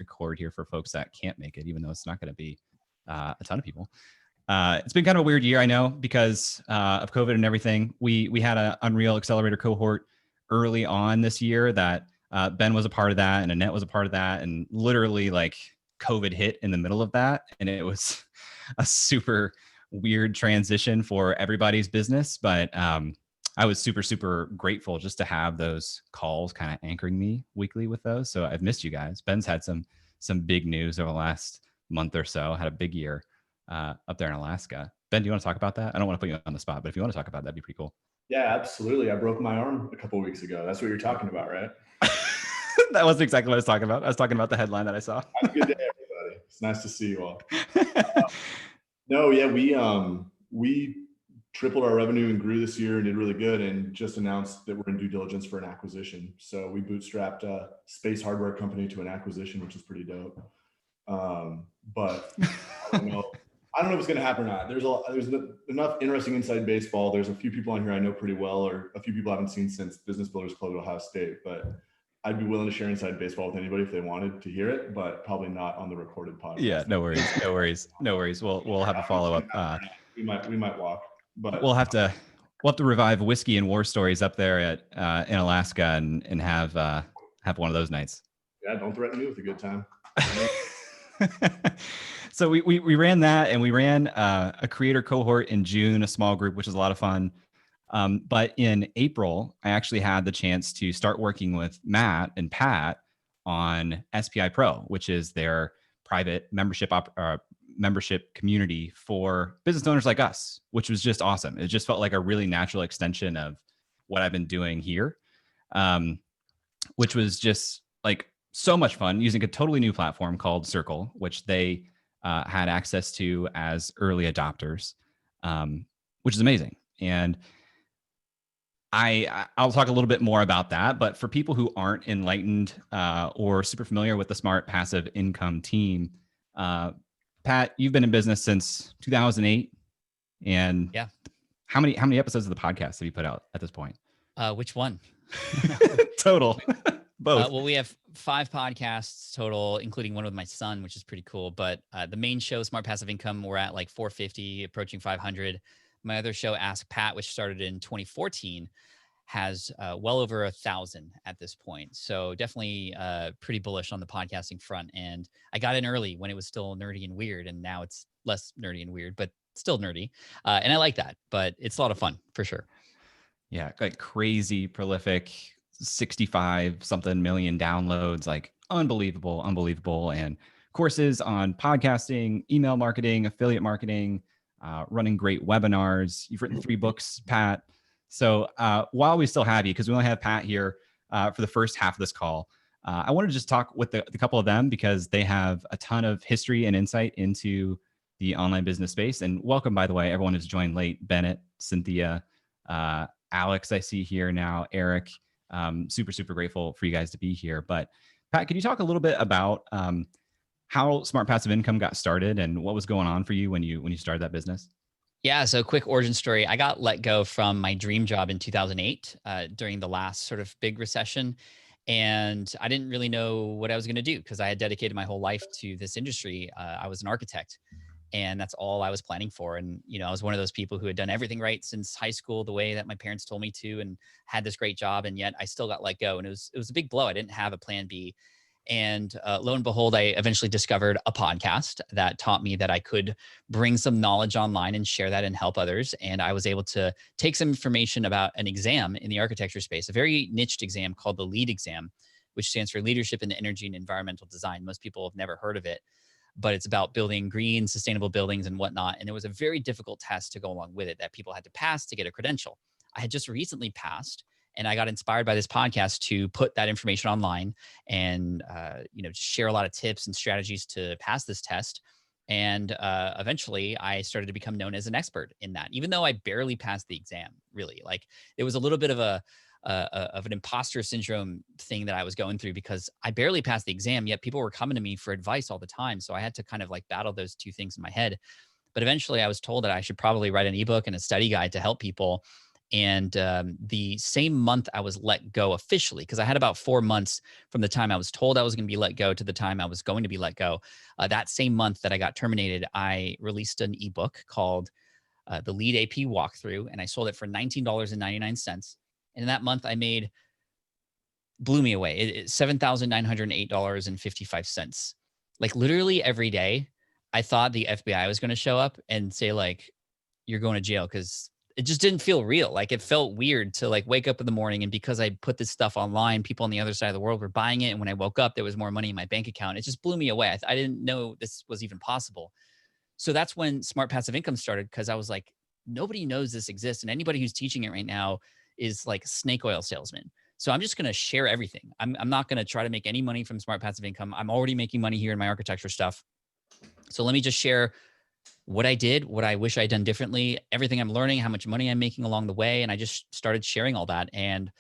record here for folks that can't make it, even though it's not going to be a ton of people. It's been kind of a weird year, I know, because of COVID and everything. We had an Unreal Accelerator cohort early on this year that Ben was a part of that, and Annette was a part of that, and literally like COVID hit in the middle of that, and it was a super weird transition for everybody's business. But I was super, super grateful just to have those calls kind of anchoring me weekly with those. So I've missed you guys. Ben's had some big news over the last month or so. Had a big year up there in Alaska. Ben, do you want to talk about that? I don't want to put you on the spot, but if you want to talk about that, that'd be pretty cool. Yeah, absolutely. I broke my arm a couple of weeks ago. That's what you're talking about, right? That wasn't exactly what I was talking about. I was talking about the headline that I saw. Have a good day, everybody. It's nice to see you all. No, yeah, we tripled our revenue and grew this year and did really good, and just announced that we're in due diligence for an acquisition. So we bootstrapped a space hardware company to an acquisition, which is pretty dope. But I don't know if it's going to happen or not. There's enough interesting inside baseball. There's a few people on here I know pretty well, or a few people I haven't seen since Business Builders Club at Ohio State, but I'd be willing to share inside baseball with anybody if they wanted to hear it, but probably not on the recorded podcast. Yeah, no worries. We'll have a follow up. We might walk, but we'll have to revive whiskey and war stories up there at in Alaska and have one of those nights. Yeah, don't threaten me with a good time. So we ran that, and we ran a creator cohort in June, a small group, which was a lot of fun. But in April, I actually had the chance to start working with Matt and Pat on SPI Pro, which is their private membership community for business owners like us, which was just awesome. It just felt like a really natural extension of what I've been doing here, which was just like so much fun using a totally new platform called Circle, which they had access to as early adopters, which is amazing. And I'll talk a little bit more about that, but for people who aren't enlightened or super familiar with the Smart Passive Income team, Pat, you've been in business since 2008, and yeah, how many episodes of the podcast have you put out at this point? Which one? Total. Both. Well, we have 5 podcasts total, including one with my son, which is pretty cool. But the main show, Smart Passive Income, we're at like 450, approaching 500. My other show, Ask Pat, which started in 2014, has well over 1,000 at this point. So definitely pretty bullish on the podcasting front. And I got in early when it was still nerdy and weird, and now it's less nerdy and weird, but still nerdy. And I like that, but it's a lot of fun for sure. Yeah, like crazy prolific, 65 something million downloads, like unbelievable. And courses on podcasting, email marketing, affiliate marketing, running great webinars. You've written 3 books, Pat. So while we still have you, because we only have Pat here for the first half of this call, I wanted to just talk with the couple of them because they have a ton of history and insight into the online business space. And welcome, by the way, everyone who's joined late: Bennett, Cynthia, Alex, I see here now, Eric. Super, super grateful for you guys to be here. But Pat, could you talk a little bit about how Smart Passive Income got started and what was going on for you when you started that business? Yeah, so quick origin story. I got let go from my dream job in 2008 during the last sort of big recession. And I didn't really know what I was going to do because I had dedicated my whole life to this industry. I was an architect, and that's all I was planning for. And, I was one of those people who had done everything right since high school, the way that my parents told me to, and had this great job. And yet I still got let go. And it was a big blow. I didn't have a plan B. And lo and behold, I eventually discovered a podcast that taught me that I could bring some knowledge online and share that and help others. And I was able to take some information about an exam in the architecture space, a very niched exam called the LEED exam, which stands for Leadership in Energy and Environmental Design. Most people have never heard of it, but it's about building green, sustainable buildings and whatnot. And there was a very difficult test to go along with it that people had to pass to get a credential. I had just recently passed, and I got inspired by this podcast to put that information online and, share a lot of tips and strategies to pass this test. And eventually I started to become known as an expert in that, even though I barely passed the exam, really. Like, it was a little bit of an imposter syndrome thing that I was going through because I barely passed the exam, yet people were coming to me for advice all the time. So I had to kind of like battle those two things in my head. But eventually I was told that I should probably write an ebook and a study guide to help people. And the same month I was let go officially, because I had about 4 months from the time I was told I was going to be let go to the time I was going to be let go. That same month that I got terminated, I released an ebook called The Lead AP Walkthrough, and I sold it for $19.99. And in that month, I made, blew me away, $7,908.55. Like literally every day, I thought the FBI was going to show up and say like, you're going to jail, because it just didn't feel real. Like it felt weird to like wake up in the morning, and because I put this stuff online, people on the other side of the world were buying it. And when I woke up, there was more money in my bank account. It just blew me away. I didn't know this was even possible. So that's when Smart Passive Income started, because I was like, nobody knows this exists. And anybody who's teaching it right now is like snake oil salesman. So I'm just going to share everything. I'm not going to try to make any money from Smart Passive Income. I'm already making money here in my architecture stuff. So let me just share what I did, what I wish I'd done differently, everything I'm learning, how much money I'm making along the way. And I just started sharing all that. And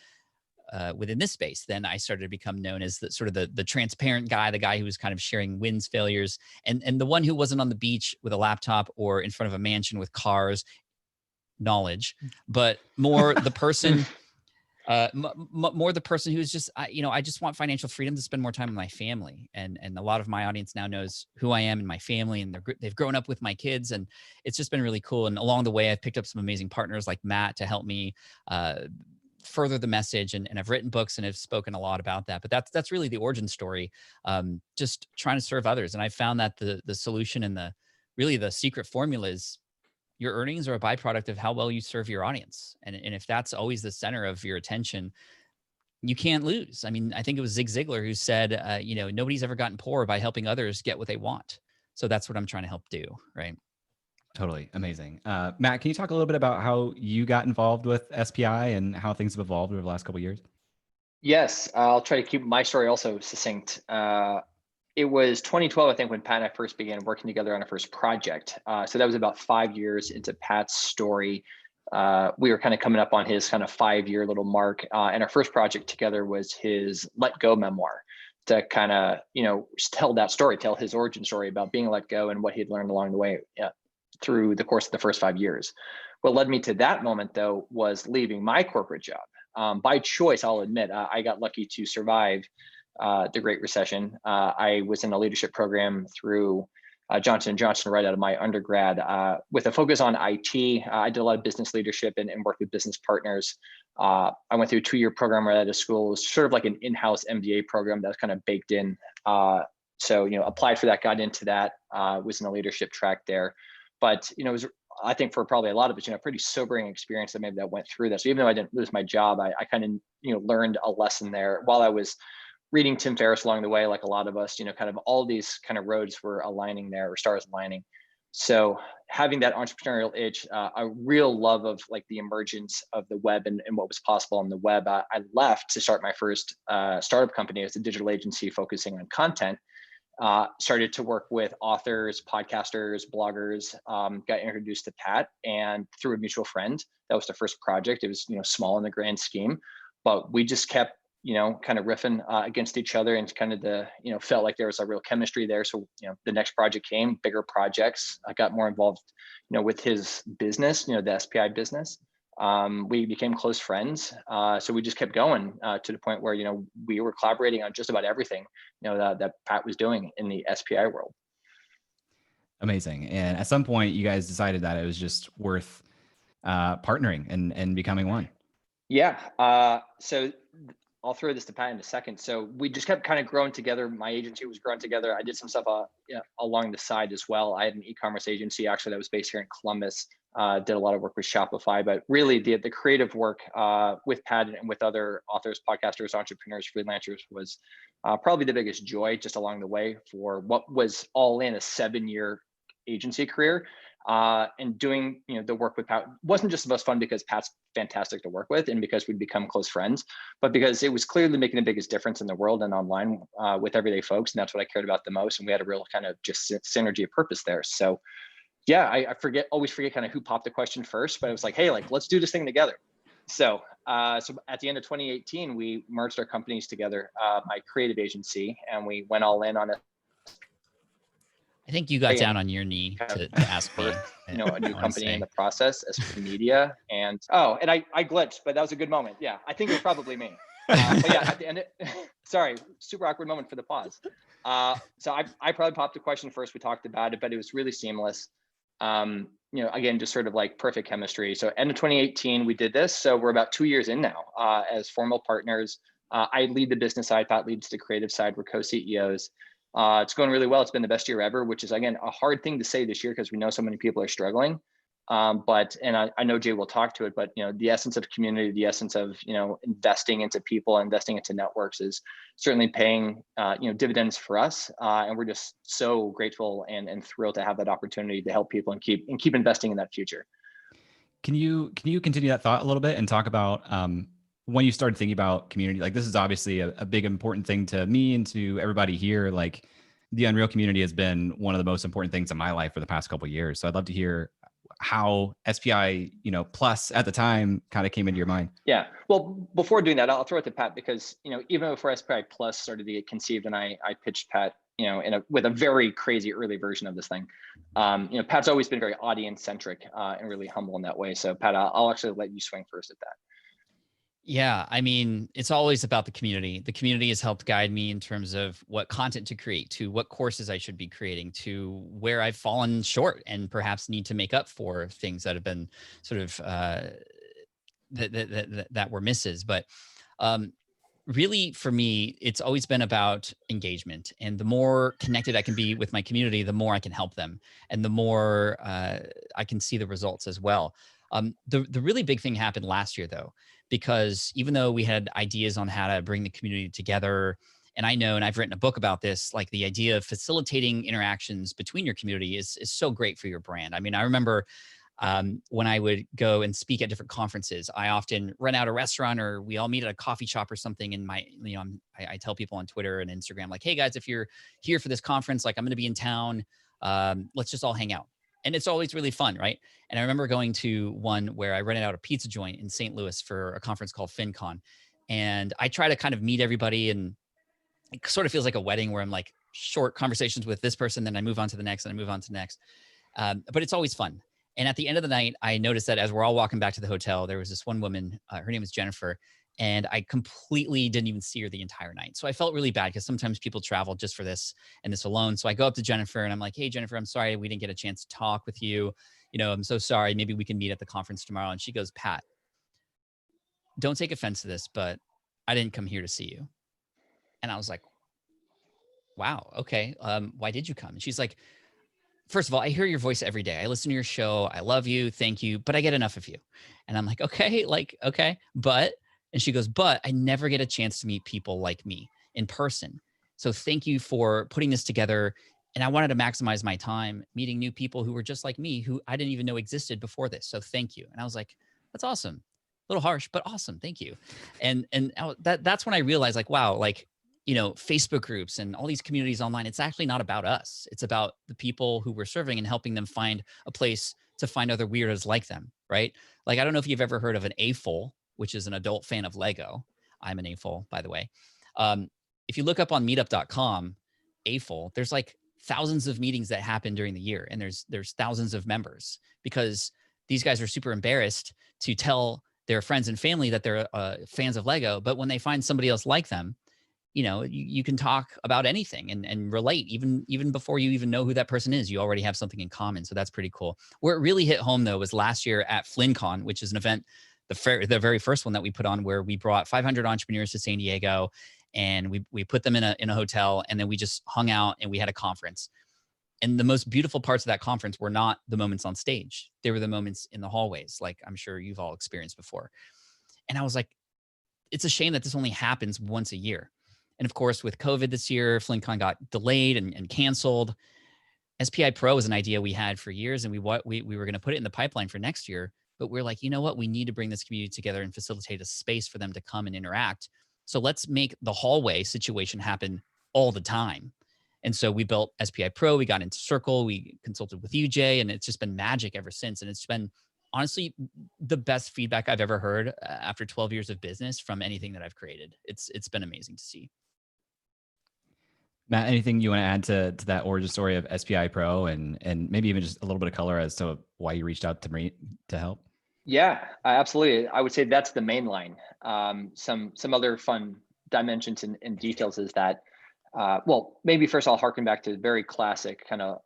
within this space, then I started to become known as the sort of the transparent guy, the guy who was kind of sharing wins, failures, and the one who wasn't on the beach with a laptop or in front of a mansion with cars, knowledge, but more the person more the person who's just, I just want financial freedom to spend more time with my family. And a lot of my audience now knows who I am and my family, and they've grown up with my kids, and it's just been really cool. And along the way, I've picked up some amazing partners like Matt to help me further the message. And I've written books and have spoken a lot about that, but that's really the origin story. Just trying to serve others. And I found that the solution and really the secret formula is your earnings are a byproduct of how well you serve your audience. And if that's always the center of your attention, you can't lose. I mean, I think it was Zig Ziglar who said, nobody's ever gotten poor by helping others get what they want. So that's what I'm trying to help do. Right. Totally amazing. Matt, can you talk a little bit about how you got involved with SPI and how things have evolved over the last couple of years? Yes, I'll try to keep my story also succinct. It was 2012, I think, when Pat and I first began working together on our first project. So that was about 5 years into Pat's story. We were kind of coming up on his kind of 5-year little mark. And our first project together was his Let Go memoir, to kind of, tell that story, tell his origin story about being let go and what he'd learned along the way through the course of the first 5 years. What led me to that moment, though, was leaving my corporate job. By choice, I'll admit, I got lucky to survive the Great Recession. I was in a leadership program through Johnson & Johnson right out of my undergrad with a focus on IT. I did a lot of business leadership and worked with business partners. I went through a 2-year program right out of school. It was sort of like an in-house MBA program that was kind of baked in. So, applied for that, got into that, was in a leadership track there. But, it was, I think for probably a lot of us, pretty sobering experience that maybe that went through that. So even though I didn't lose my job, I kind of, learned a lesson there while I was reading Tim Ferriss along the way, like a lot of us, kind of all these kind of roads were aligning there, or stars aligning. So having that entrepreneurial itch, a real love of like the emergence of the web and what was possible on the web, I left to start my first startup company as a digital agency focusing on content. Started to work with authors, podcasters, bloggers, got introduced to Pat, and through a mutual friend. That was the first project. It was, small in the grand scheme, but we just kept, kind of riffing against each other, and kind of felt like there was a real chemistry there. So, the next project came, bigger projects. I got more involved, with his business, the SPI business. We became close friends. So we just kept going to the point where, we were collaborating on just about everything, that Pat was doing in the SPI world. Amazing. And at some point you guys decided that it was just worth partnering and becoming one. Yeah. So I'll throw this to Pat in a second. So we just kept kind of growing together. My agency was growing together. I did some stuff along the side as well. I had an e-commerce agency actually that was based here in Columbus. Did a lot of work with Shopify, but really the creative work with Pat and with other authors, podcasters, entrepreneurs, freelancers was probably the biggest joy just along the way for what was all in a 7-year agency career. And doing, the work with Pat wasn't just the most fun because Pat's fantastic to work with and because we'd become close friends, but because it was clearly making the biggest difference in the world and online with everyday folks. And that's what I cared about the most. And we had a real kind of just synergy of purpose there. So yeah, I always forget kind of who popped the question first, but it was like, hey, let's do this thing together. So at the end of 2018, we merged our companies together, my creative agency, and we went all in on it. I think you got Hey, down on your knee to ask me. you know, a new I wanna company in say. the process as for media. And and I glitched, but that was a good moment. Yeah, I think it was probably me. But yeah, at the end, sorry, super awkward moment for the pause. So I probably popped a question first. We talked about it, but it was really seamless. You know, again, just sort of like perfect chemistry. So end of 2018, we did this. So we're about 2 years in now as formal partners. I lead the business side, Pat leads the creative side. We're co-CEOs. It's going really well. It's been the best year ever, which is, again, a hard thing to say this year because we know so many people are struggling. And I know Jay will talk to it, but, you know, the essence of community, the essence of, you know, investing into people, investing into networks is certainly paying, you know, dividends for us. And we're just so grateful and thrilled to have that opportunity to help people and keep investing in that future. Can you continue that thought a little bit and talk about when you started thinking about community? Like, this is obviously a big important thing to me and to everybody here. Like, the Unreal community has been one of the most important things in my life for the past couple of years. So I'd love to hear how SPI, you know, plus at the time kind of came into your mind. Yeah. Well, before doing that, I'll throw it to Pat because, you know, even before SPI Plus started to get conceived and I pitched Pat, you know, with a very crazy early version of this thing. You know, Pat's always been very audience centric and really humble in that way. So Pat, I'll actually let you swing first at that. Yeah, I mean, it's always about the community. The community has helped guide me in terms of what content to create, to what courses I should be creating, to where I've fallen short and perhaps need to make up for things that have been sort of that were misses. But really, for me, it's always been about engagement. And the more connected I can be with my community, the more I can help them, and the more I can see the results as well. The really big thing happened last year, though, because even though we had ideas on how to bring the community together, and I know, and I've written a book about this, like the idea of facilitating interactions between your community is so great for your brand. I mean, I remember when I would go and speak at different conferences, I often rent out a restaurant or we all meet at a coffee shop or something. And you know, I tell people on Twitter and Instagram, like, hey guys, if you're here for this conference, like I'm going to be in town. Let's just all hang out. And it's always really fun, right? And I remember going to one where I rented out a pizza joint in St. Louis for a conference called FinCon. And I try to kind of meet everybody, and it sort of feels like a wedding where I'm like short conversations with this person, then I move on to the next and I move on to the next. But it's always fun. And at the end of the night, I noticed that as we're all walking back to the hotel, there was this one woman, her name was Jennifer, and I completely didn't even see her the entire night. So I felt really bad because sometimes people travel just for this and this alone. So I go up to Jennifer and I'm like, hey, Jennifer, I'm sorry we didn't get a chance to talk with you. You know, I'm so sorry. Maybe we can meet at the conference tomorrow. And she goes, Pat, don't take offense to this, but I didn't come here to see you. And I was like, wow, okay. Why did you come? And she's like, first of all, I hear your voice every day. I listen to your show. I love you. Thank you. But I get enough of you. And I'm like, okay, okay. And she goes, but I never get a chance to meet people like me in person. So thank you for putting this together. And I wanted to maximize my time meeting new people who were just like me, who I didn't even know existed before this. So thank you. And I was like, that's awesome. A little harsh, but awesome. Thank you. And that's when I realized, like, wow, like, you know, Facebook groups and all these communities online, it's actually not about us. It's about the people who we're serving and helping them find a place to find other weirdos like them, right? Like, I don't know if you've ever heard of an AFOL, which is an adult fan of Lego. I'm an AFOL, by the way. If you look up on meetup.com, AFOL, there's like thousands of meetings that happen during the year, and there's thousands of members because these guys are super embarrassed to tell their friends and family that they're fans of Lego, but when they find somebody else like them, you know, you can talk about anything and relate even before you even know who that person is. You already have something in common. So that's pretty cool. Where it really hit home, though, was last year at FlynnCon, which is an event, the very first one that we put on, where we brought 500 entrepreneurs to San Diego, and we put them in a hotel, and then we just hung out and we had a conference. And the most beautiful parts of that conference were not the moments on stage. They were the moments in the hallways, like I'm sure you've all experienced before. And I was like, it's a shame that this only happens once a year. And of course, with COVID this year, FlynnCon got delayed and canceled. SPI Pro is an idea we had for years, and we were going to put it in the pipeline for next year. But we're like, you know what? We need to bring this community together and facilitate a space for them to come and interact. So let's make the hallway situation happen all the time. And so we built SPI Pro. We got into Circle. We consulted with UJ, and it's just been magic ever since. And it's been honestly the best feedback I've ever heard after 12 years of business from anything that I've created. It's been amazing to see. Matt, anything you want to add to that origin story of SPI Pro and maybe even just a little bit of color as to why you reached out to me to help? Yeah, absolutely. I would say that's the main line. Some other fun dimensions and details is that, well, maybe first I'll harken back to very classic kind of,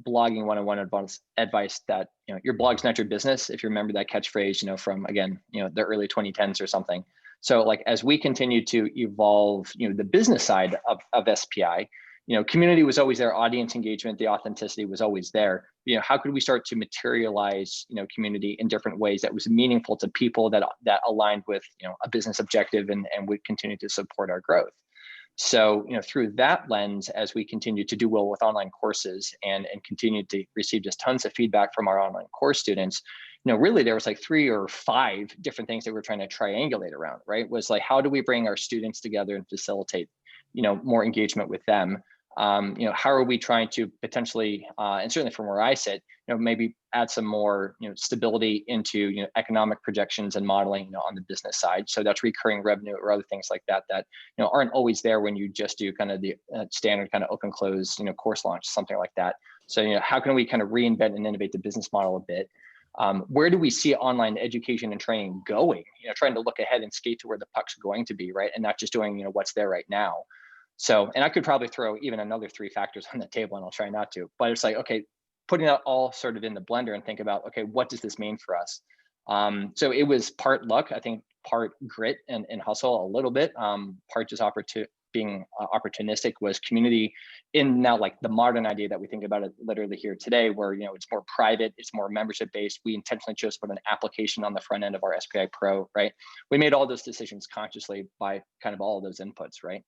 blogging 101 advice that, your blog's not your business. If you remember that catchphrase, from, again, the early 2010s or something. So like, as we continue to evolve, the business side of SPI, community was always there, audience engagement, the authenticity was always there. How could we start to materialize, community in different ways that was meaningful to people that aligned with, a business objective and would continue to support our growth. So, through that lens, as we continue to do well with online courses and continue to receive just tons of feedback from our online course students, really there was like 3 or 5 different things that we're trying to triangulate around, right? Was like, how do we bring our students together and facilitate, more engagement with them? How are we trying to potentially, and certainly from where I sit, maybe add some more, stability into, economic projections and modeling, on the business side. So that's recurring revenue or other things like that, aren't always there when you just do kind of the standard kind of open close, course launch, something like that. So, how can we kind of reinvent and innovate the business model a bit? Where do we see online education and training going? Trying to look ahead and skate to where the puck's going to be, right? And not just doing, what's there right now. So, and I could probably throw even another 3 factors on the table, and I'll try not to, but it's like, okay, putting that all sort of in the blender and think about, okay, what does this mean for us? So it was part luck, I think, part grit and hustle a little bit, part just being opportunistic was community in now like the modern idea that we think about it literally here today, where, it's more private, it's more membership based. We intentionally chose to put an application on the front end of our SPI Pro, right? We made all those decisions consciously by kind of all of those inputs, right?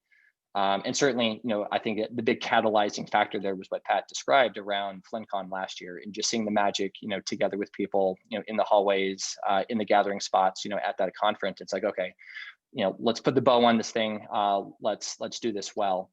And certainly, I think the big catalyzing factor there was what Pat described around FlynnCon last year, and just seeing the magic, together with people, in the hallways, in the gathering spots, at that conference. It's like, okay, let's put the bow on this thing. Let's do this well.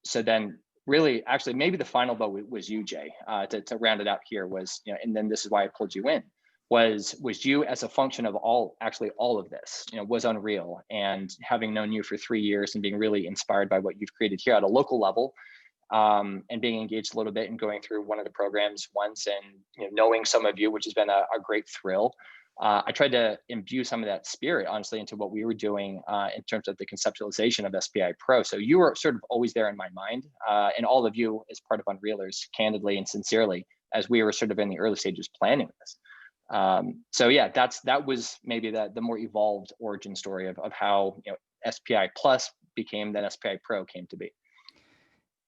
So then, really, actually, maybe the final bow was you, Jay, to round it out here was, and then this is why I pulled you in. Was you as a function of all of this, was unreal. And having known you for 3 years and being really inspired by what you've created here at a local level, and being engaged a little bit and going through one of the programs once and, knowing some of you, which has been a great thrill. I tried to imbue some of that spirit, honestly, into what we were doing in terms of the conceptualization of SPI Pro. So you were sort of always there in my mind, and all of you as part of Unrealers, candidly and sincerely, as we were sort of in the early stages planning this. So yeah, that was maybe the more evolved origin story of how, SPI Plus became, then SPI Pro came to be.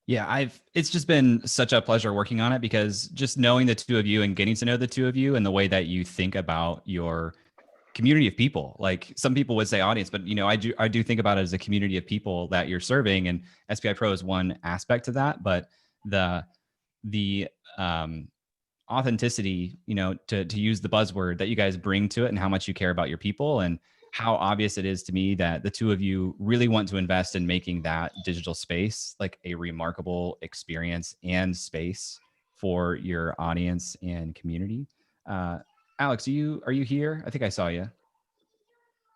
Yeah, it's just been such a pleasure working on it, because just knowing the two of you and getting to know the two of you and the way that you think about your community of people. Like, some people would say audience, but I do think about it as a community of people that you're serving, and SPI Pro is one aspect of that. But the authenticity, to use the buzzword that you guys bring to it, and how much you care about your people, and how obvious it is to me that the two of you really want to invest in making that digital space like a remarkable experience and space for your audience and community. Alex, are you here? I think I saw you.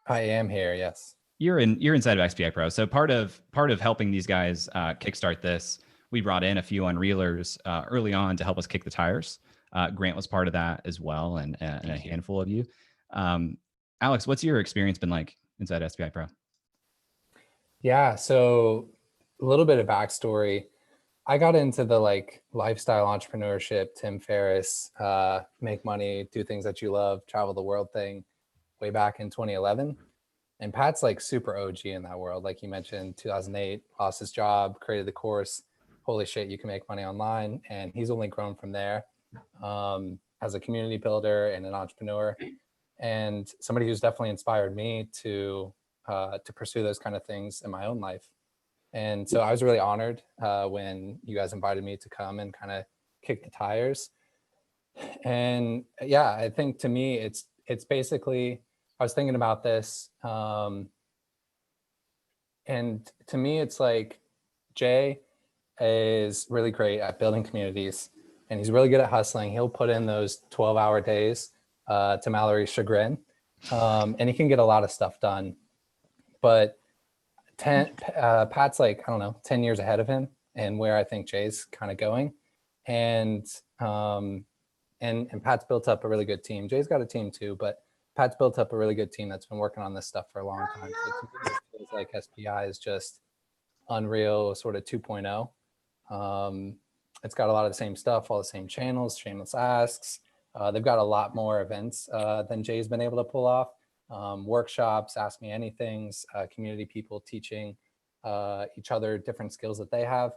I am here. Yes. You're inside of SPI Pro. So part of helping these guys kickstart this, we brought in a few Unrealers early on to help us kick the tires. Grant was part of that as well, and a handful of you. Alex, what's your experience been like inside SPI Pro? Yeah, so a little bit of backstory. I got into the lifestyle entrepreneurship, Tim Ferriss, make money, do things that you love, travel the world thing way back in 2011. And Pat's super OG in that world. Like you mentioned, 2008, lost his job, created the course. Holy shit, you can make money online. And he's only grown from there as a community builder and an entrepreneur. And somebody who's definitely inspired me to pursue those kind of things in my own life. And so I was really honored when you guys invited me to come and kind of kick the tires. And yeah, I think to me, it's basically, I was thinking about this. And to me, it's like Jay is really great at building communities, and he's really good at hustling. He'll put in those 12-hour days to Mallory's chagrin, and he can get a lot of stuff done. But Pat's like, I don't know, 10 years ahead of him and where I think Jay's kind of going. And Pat's built up a really good team. Jay's got a team too, but Pat's built up a really good team that's been working on this stuff for a long time. So to me, it feels like SPI is just Unreal sort of 2.0. It's got a lot of the same stuff, all the same channels, shameless asks. They've got a lot more events than Jay's been able to pull off. Workshops, ask me anythings, community people teaching each other different skills that they have.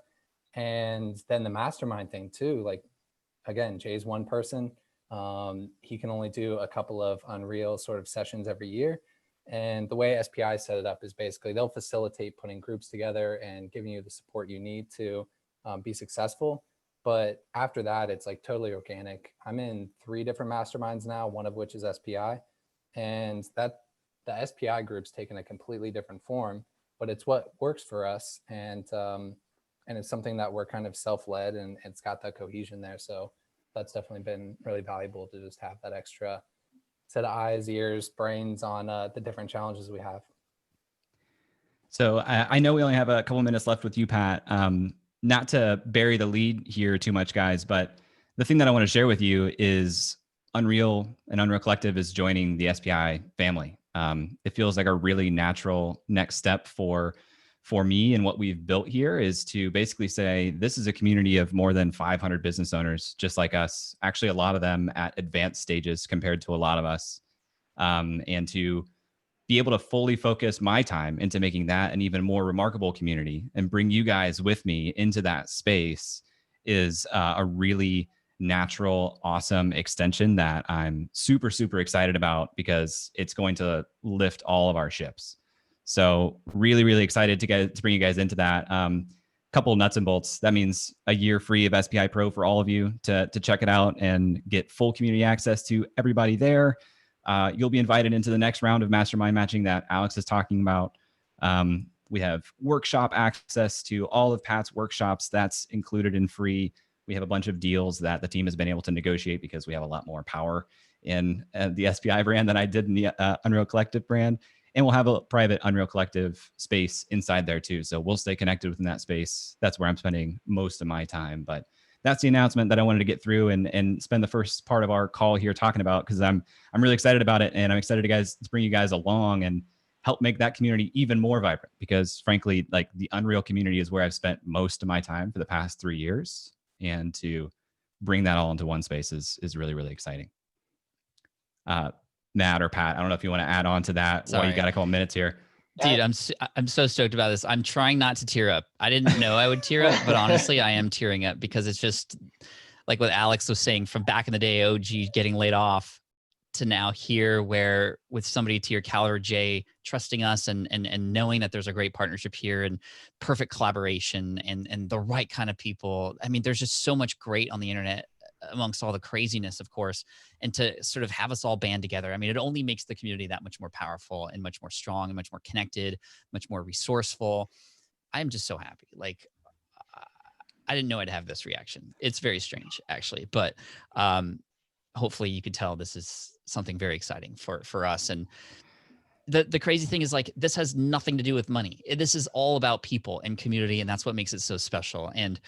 And then the mastermind thing too, like, again, Jay's one person. He can only do a couple of Unreal sort of sessions every year. And the way SPI set it up is basically they'll facilitate putting groups together and giving you the support you need to be successful. But after that, it's like totally organic. I'm in 3 different masterminds now, one of which is SPI. And that the SPI group's taken a completely different form, but it's what works for us. And it's something that we're kind of self-led, and it's got that cohesion there. So that's definitely been really valuable to just have that extra set of eyes, ears, brains on the different challenges we have. So I know we only have a couple minutes left with you, Pat. Not to bury the lead here too much, guys, but the thing that I want to share with you is Unreal and Unreal Collective is joining the SPI family. It feels like a really natural next step for me, and what we've built here is to basically say this is a community of more than 500 business owners just like us, actually a lot of them at advanced stages compared to a lot of us, and to be able to fully focus my time into making that an even more remarkable community and bring you guys with me into that space is a really natural, awesome extension that I'm super, super excited about, because it's going to lift all of our ships. So really, really excited to bring you guys into that. Couple nuts and bolts. That means a year free of SPI Pro for all of you to check it out and get full community access to everybody there. You'll be invited into the next round of mastermind matching that Alex is talking about. We have workshop access to all of Pat's workshops. That's included in free. We have a bunch of deals that the team has been able to negotiate because we have a lot more power in the SPI brand than I did in the Unreal Collective brand. And we'll have a private Unreal Collective space inside there too. So we'll stay connected within that space. That's where I'm spending most of my time. But that's the announcement that I wanted to get through and spend the first part of our call here talking about, because I'm really excited about it, and I'm excited to bring you guys along and help make that community even more vibrant. Because frankly, like, the Unreal community is where I've spent most of my time for the past 3 years, and to bring that all into one space is really, really exciting. Matt or Pat, I don't know if you want to add on to that. Sorry. While you got a couple minutes here. Dude, I'm so stoked about this. I'm trying not to tear up. I didn't know I would tear up, but honestly, I am tearing up, because it's just like what Alex was saying, from back in the day, OG getting laid off, to now here, where with somebody to your caliber, Jay, trusting us and knowing that there's a great partnership here and perfect collaboration and the right kind of people. I mean, there's just so much great on the internet amongst all the craziness, of course, and to sort of have us all band together. I mean, it only makes the community that much more powerful and much more strong and much more connected, much more resourceful. I'm just so happy. Like, I didn't know I'd have this reaction. It's very strange, actually, but hopefully you could tell this is something very exciting for us. And the crazy thing is, like, this has nothing to do with money. This is all about people and community, and that's what makes it so special. And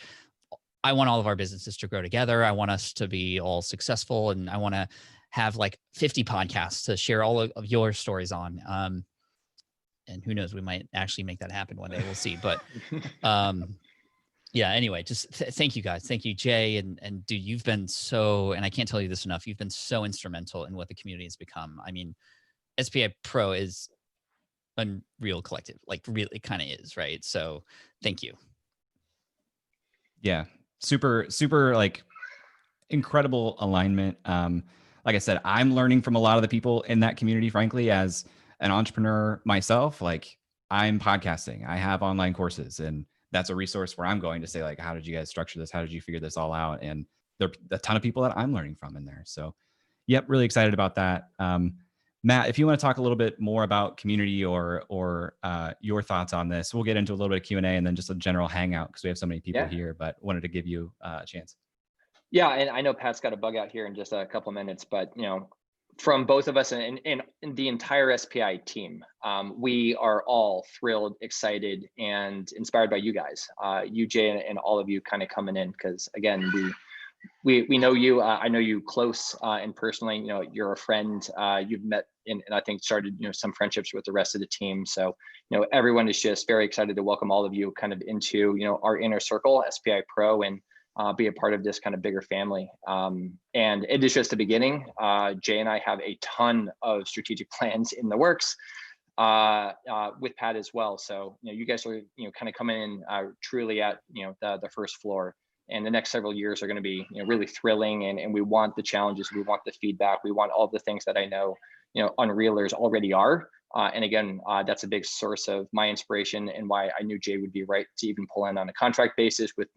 I want all of our businesses to grow together. I want us to be all successful, and I want to have like 50 podcasts to share all of your stories on. And who knows, we might actually make that happen one day. We'll see. But yeah, anyway, just thank you guys. Thank you, Jay. And dude, you've been so, and I can't tell you this enough, you've been so instrumental in what the community has become. I mean, SPI Pro is Unreal Collective, like, really kind of is, right? So thank you. Yeah. Super, super, like, incredible alignment. Like I said, I'm learning from a lot of the people in that community, frankly, as an entrepreneur myself. Like, I'm podcasting, I have online courses, and that's a resource where I'm going to say, like, how did you guys structure this? How did you figure this all out? And there are a ton of people that I'm learning from in there. So yep, really excited about that. Matt, if you want to talk a little bit more about community or your thoughts on this, we'll get into a little bit of Q&A and then just a general hangout, because we have so many people here, but wanted to give you a chance. Yeah, and I know Pat's got a bug out here in just a couple of minutes, but from both of us and the entire SPI team, we are all thrilled, excited, and inspired by you guys, you, Jay, and all of you kind of coming in, because again, we know you. I know you close and personally. You know, you're a friend. You've met and I think started some friendships with the rest of the team. So everyone is just very excited to welcome all of you kind of into our inner circle, SPI Pro, and be a part of this kind of bigger family. And it is just the beginning. Jay and I have a ton of strategic plans in the works with Pat as well. So you guys are kind of coming in truly at the first floor. And the next several years are going to be really thrilling, and we want the challenges, we want the feedback, we want all the things that I know Unrealers already are. And again, that's a big source of my inspiration and why I knew Jay would be right to even pull in on a contract basis with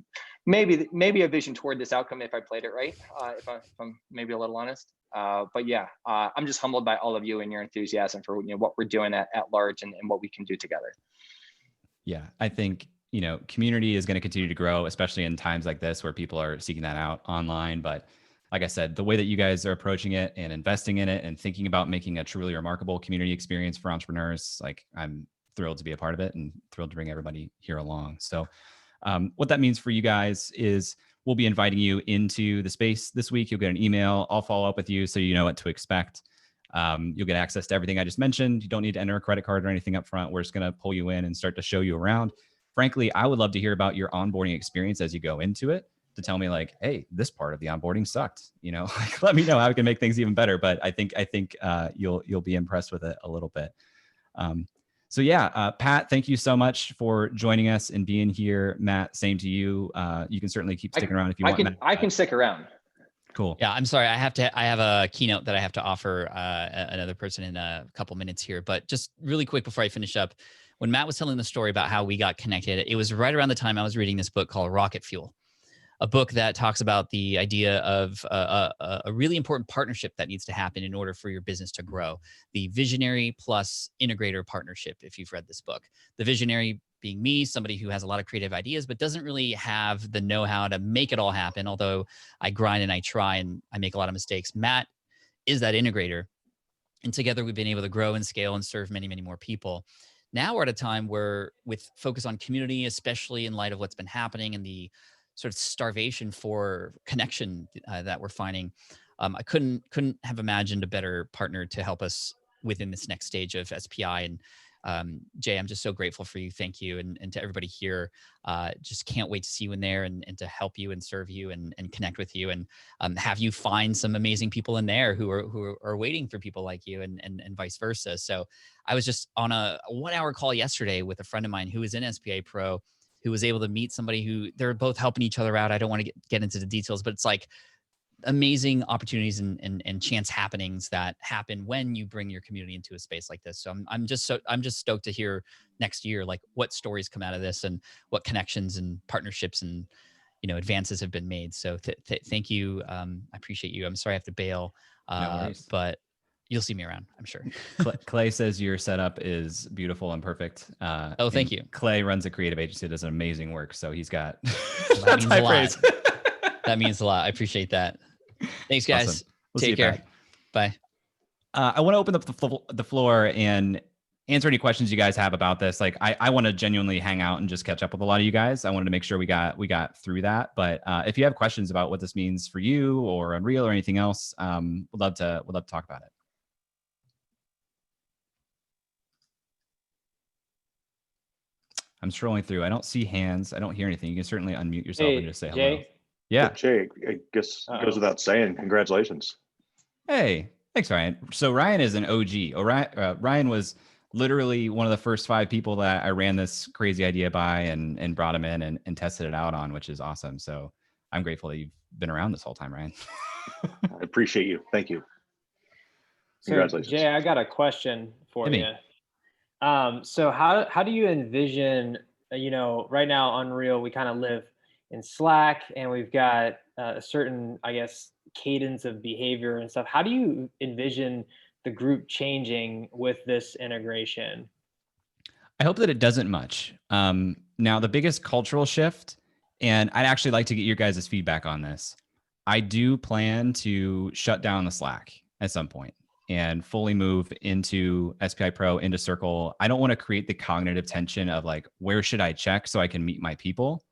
maybe a vision toward this outcome if I played it right, if I'm maybe a little honest. But yeah, I'm just humbled by all of you and your enthusiasm for what we're doing at large and what we can do together. Yeah, I think community is going to continue to grow, especially in times like this where people are seeking that out online. But like I said, the way that you guys are approaching it and investing in it and thinking about making a truly remarkable community experience for entrepreneurs, like I'm thrilled to be a part of it and thrilled to bring everybody here along. So what that means for you guys is we'll be inviting you into the space this week. You'll get an email. I'll follow up with you so you know what to expect. You'll get access to everything I just mentioned. You don't need to enter a credit card or anything up front. We're just going to pull you in and start to show you around. Frankly, I would love to hear about your onboarding experience as you go into it, to tell me like, hey, this part of the onboarding sucked. Like, let me know how we can make things even better. But I think you'll be impressed with it a little bit. So yeah, Pat, thank you so much for joining us and being here. Matt, same to you. You can certainly keep sticking around if you want. I can stick around. Cool. Yeah, I'm sorry. I have a keynote that I have to offer another person in a couple minutes here. But just really quick before I finish up, when Matt was telling the story about how we got connected, it was right around the time I was reading this book called Rocket Fuel, a book that talks about the idea of a really important partnership that needs to happen in order for your business to grow. The visionary plus integrator partnership, if you've read this book. The visionary being me, somebody who has a lot of creative ideas, but doesn't really have the know-how to make it all happen. Although I grind and I try and I make a lot of mistakes. Matt is that integrator. And together we've been able to grow and scale and serve many, many more people. Now we're at a time where, with focus on community, especially in light of what's been happening and the sort of starvation for connection that we're finding, I couldn't have imagined a better partner to help us within this next stage of SPI. And Jay, I'm just so grateful for you. Thank you. And to everybody here, just can't wait to see you in there and to help you and serve you and connect with you and have you find some amazing people in there who are waiting for people like you and vice versa. So I was just on a 1-hour call yesterday with a friend of mine who is in SPA Pro, who was able to meet somebody who they're both helping each other out. I don't want to get into the details, but it's like amazing opportunities and chance happenings that happen when you bring your community into a space like this. So I'm just stoked to hear next year, like what stories come out of this and what connections and partnerships and, advances have been made. So thank you. I appreciate you. I'm sorry I have to bail, No worries. but you'll see me around, I'm sure. Clay says your setup is beautiful and perfect. Oh, thank you. Clay runs a creative agency, does amazing work. So he's got that means a lot. That means a lot. I appreciate that. Thanks, guys. Awesome. We'll Take care. Bye. I want to open up the floor and answer any questions you guys have about this. Like, I want to genuinely hang out and just catch up with a lot of you guys. I wanted to make sure we got through that. But if you have questions about what this means for you or Unreal or anything else, we'd love to talk about it. I'm scrolling through. I don't see hands. I don't hear anything. You can certainly unmute yourself and just say hello. Jay? Yeah. Jay, I guess it goes without saying, congratulations. Hey, thanks, Ryan. So Ryan is an OG. Ryan was literally one of the first 5 people that I ran this crazy idea by and brought him in and tested it out on, which is awesome. So I'm grateful that you've been around this whole time, Ryan. I appreciate you. Thank you. Congratulations. So, Jay, I got a question for you. So how do you envision, right now, Unreal, we kind of live in Slack and we've got a certain, I guess, cadence of behavior and stuff. How do you envision the group changing with this integration? I hope that it doesn't much. Now, the biggest cultural shift, and I'd actually like to get your guys' feedback on this. I do plan to shut down the Slack at some point. and fully move into SPI Pro, into Circle, I don't want to create the cognitive tension of like, where should I check so I can meet my people?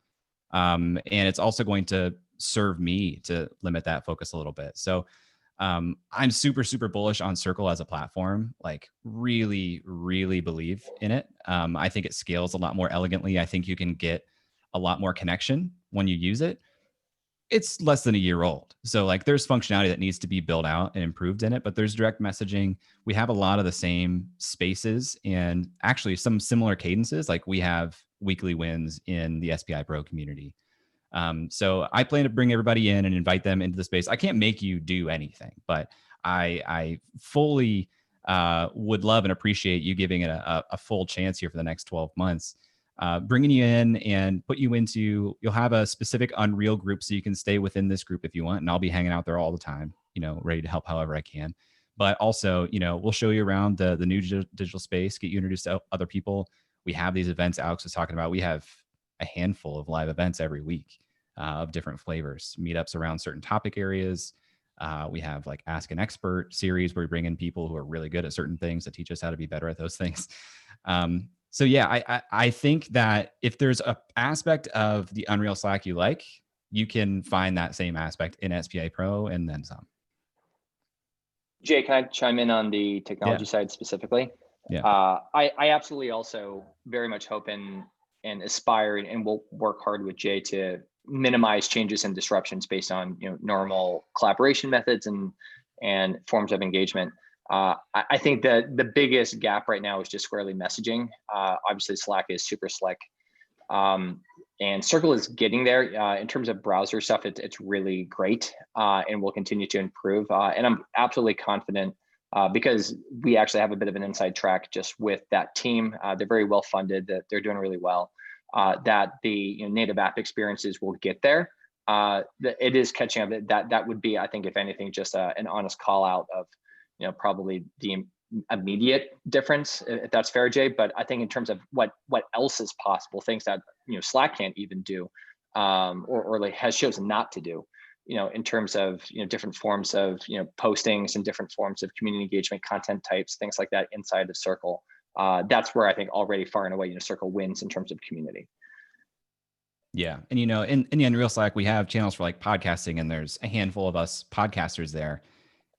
And it's also going to serve me to limit that focus a little bit. So I'm super, super bullish on Circle as a platform, like really, really believe in it. I think it scales a lot more elegantly. I think you can get a lot more connection when you use it. It's less than a year old. So like there's functionality that needs to be built out and improved in it, but there's direct messaging. We have a lot of the same spaces and actually some similar cadences. Like we have weekly wins in the SPI Pro community. So I plan to bring everybody in and invite them into the space. I can't make you do anything, but I fully would love and appreciate you giving it a full chance here for the next 12 months. Bringing you in and put you into, you'll have a specific Unreal group so you can stay within this group if you want. And I'll be hanging out there all the time, ready to help however I can. But also, we'll show you around the new digital space, get you introduced to other people. We have these events Alex was talking about. We have a handful of live events every week of different flavors, meetups around certain topic areas. We have like Ask an Expert series where we bring in people who are really good at certain things to teach us how to be better at those things. So yeah, I think that if there's an aspect of the Unreal Slack you like, you can find that same aspect in SPI Pro and then some. Jay, can I chime in on the technology side specifically? Yeah. I absolutely also very much hope and aspire and will work hard with Jay to minimize changes and disruptions based on normal collaboration methods and forms of engagement. I think that the biggest gap right now is just squarely messaging. Obviously, Slack is super slick, and Circle is getting there. In terms of browser stuff, it's really great, and will continue to improve. And I'm absolutely confident because we actually have a bit of an inside track just with that team. They're very well funded. That they're doing really well. That the native app experiences will get there. It is catching up. That would be, I think, if anything, just an honest call out of probably the immediate difference, if that's fair, Jay. But I think in terms of what else is possible, things that Slack can't even do, or like has chosen not to do, in terms of different forms of postings and different forms of community engagement, content types, things like that inside of Circle. That's where I think already far and away Circle wins in terms of community. Yeah, and in the Unreal Slack we have channels for like podcasting, and there's a handful of us podcasters there.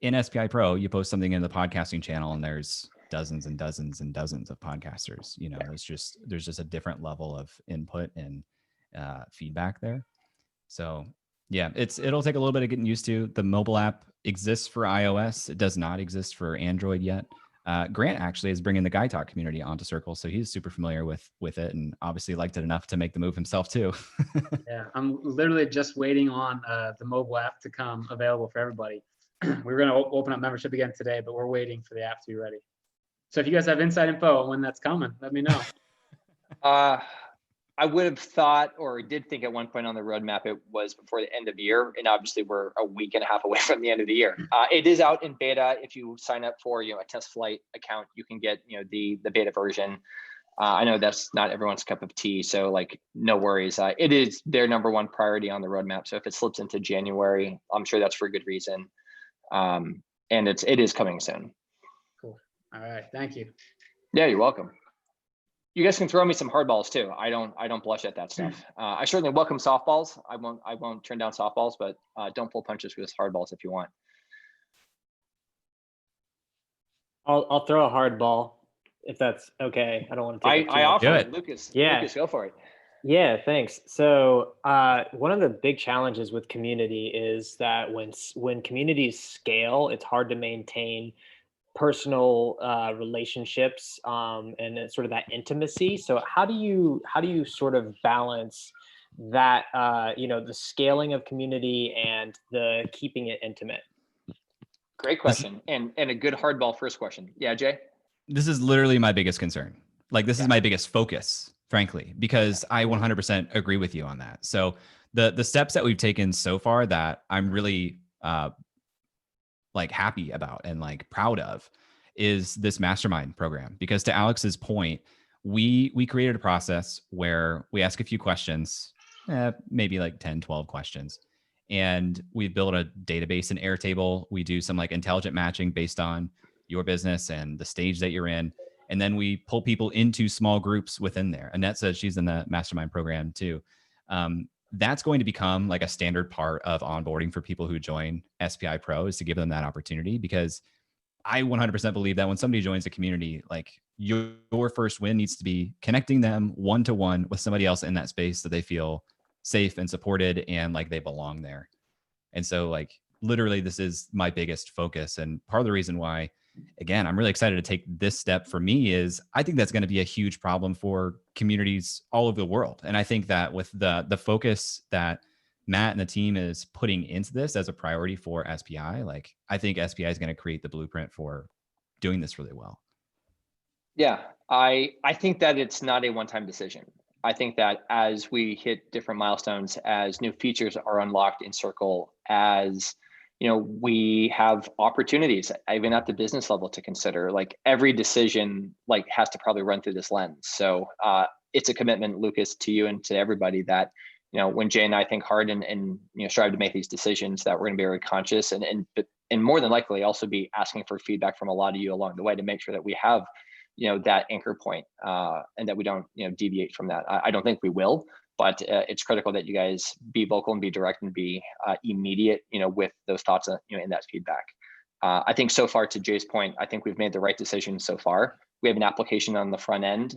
In SPI Pro, you post something in the podcasting channel and there's dozens and dozens and dozens of podcasters. There's just a different level of input and feedback there. So yeah, it'll take a little bit of getting used to. The mobile app exists for iOS. It does not exist for Android yet. Grant actually is bringing the Guy Talk community onto Circle, so he's super familiar with it and obviously liked it enough to make the move himself too. Yeah, I'm literally just waiting on the mobile app to come available for everybody. We were going to open up membership again today, but we're waiting for the app to be ready. So if you guys have inside info on when that's coming, let me know. I would have thought, or did think at one point on the roadmap, it was before the end of the year. And obviously we're a week and a half away from the end of the year. It is out in beta. If you sign up for a test flight account, you can get the beta version. I know that's not everyone's cup of tea, so like no worries. It is their number one priority on the roadmap. So if it slips into January, I'm sure that's for a good reason. And it is coming soon. Cool. All right. Thank you. Yeah, you're welcome. You guys can throw me some hardballs too. I don't blush at that stuff. I certainly welcome softballs. I won't turn down softballs, but don't pull punches with hardballs if you want. I'll throw a hardball if that's okay. I don't want to take I offer it, Lucas. Yeah, Lucas, go for it. Yeah, thanks. So one of the big challenges with community is that when communities scale, it's hard to maintain personal relationships and sort of that intimacy. So how do you sort of balance that the scaling of community and the keeping it intimate? Great question, and a good hardball first question. Yeah, Jay. This is literally my biggest concern. Like this is my biggest focus, frankly, because I 100% agree with you on that. So the steps that we've taken so far that I'm really like happy about and like proud of is this mastermind program, because to Alex's point, we created a process where we ask a few questions, maybe like 10, 12 questions. And we built a database in Airtable. We do some like intelligent matching based on your business and the stage that you're in. And then we pull people into small groups within there. Annette says she's in the mastermind program too. That's going to become like a standard part of onboarding for people who join SPI Pro, is to give them that opportunity, because I 100% believe that when somebody joins a community, like your first win needs to be connecting them one-to-one with somebody else in that space so they feel safe and supported and like they belong there. And so like literally this is my biggest focus. And part of the reason why, again, I'm really excited to take this step for me is I think that's going to be a huge problem for communities all over the world. And I think that with the focus that Matt and the team is putting into this as a priority for SPI, like I think SPI is going to create the blueprint for doing this really well. Yeah, I think that it's not a one-time decision. I think that as we hit different milestones, as new features are unlocked in Circle, as we have opportunities even at the business level to consider, like every decision like has to probably run through this lens. So it's a commitment, Lucas, to you and to everybody that when Jay and I think hard and strive to make these decisions, that we're going to be very conscious and more than likely also be asking for feedback from a lot of you along the way to make sure that we have that anchor point and that we don't deviate from that. I don't think we will, but it's critical that you guys be vocal and be direct and be immediate with those thoughts in that feedback. I think so far, to Jay's point, I think we've made the right decision so far. We have an application on the front end.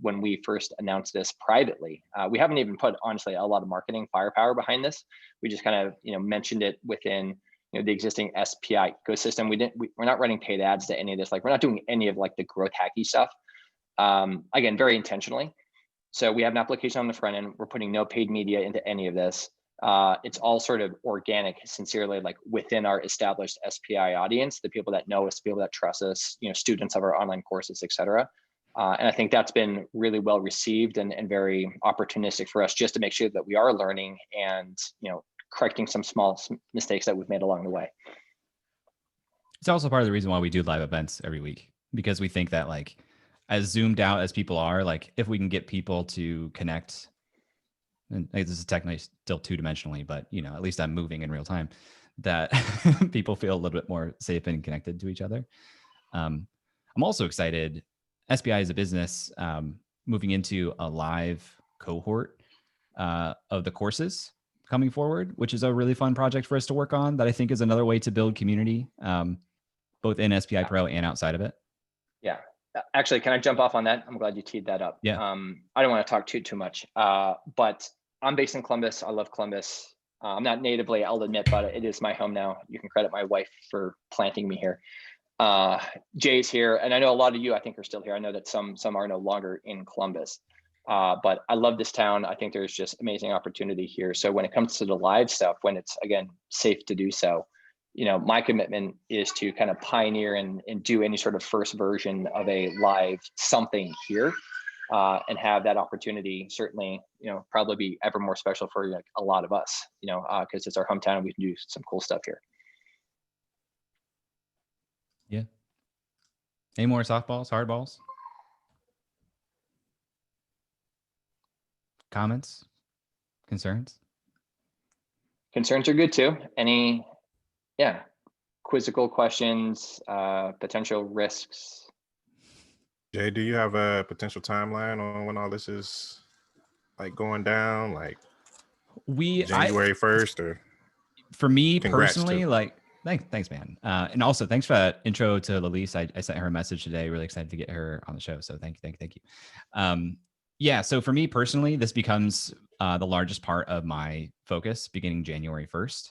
When we first announced this privately, we haven't even put, honestly, a lot of marketing firepower behind this. We just kind of mentioned it within the existing SPI ecosystem. We're not running paid ads to any of this. Like, we're not doing any of like the growth hacky stuff. Again, very intentionally. So we have an application on the front end. We're putting no paid media into any of this. It's all sort of organic, sincerely, like within our established SPI audience, the people that know us, the people that trust us, students of our online courses, et cetera. And I think that's been really well received and very opportunistic for us, just to make sure that we are learning and, correcting some small mistakes that we've made along the way. It's also part of the reason why we do live events every week, because we think that like as zoomed out as people are, like if we can get people to connect, and this is technically still two-dimensionally, but at least I'm moving in real time, that people feel a little bit more safe and connected to each other. I'm also excited, SPI as a business, moving into a live cohort of the courses coming forward, which is a really fun project for us to work on, that I think is another way to build community, both in SPI Pro and outside of it. Yeah. Actually, can I jump off on that? I'm glad you teed that up. Yeah. I don't want to talk too much, but I'm based in Columbus. I love Columbus. I'm not natively, I'll admit, but it is my home now. You can credit my wife for planting me here. Jay's here, and I know a lot of you, I think, are still here. I know that some are no longer in Columbus, but I love this town. I think there's just amazing opportunity here. So when it comes to the live stuff, when it's, again, safe to do so, my commitment is to kind of pioneer and do any sort of first version of a live something here, and have that opportunity certainly, probably be ever more special for like a lot of us, because it's our hometown and we can do some cool stuff here. Yeah. Any more softballs, hardballs? Comments? Concerns? Concerns are good too. Any, quizzical questions, potential risks? Jay, do you have a potential timeline on when all this is like going down? Like January 1st, or? For me Congrats personally, too. like, thanks, man. And also thanks for that intro to Lalise. I sent her a message today. Really excited to get her on the show. So thank you. Yeah. So for me personally, this becomes the largest part of my focus beginning January 1st.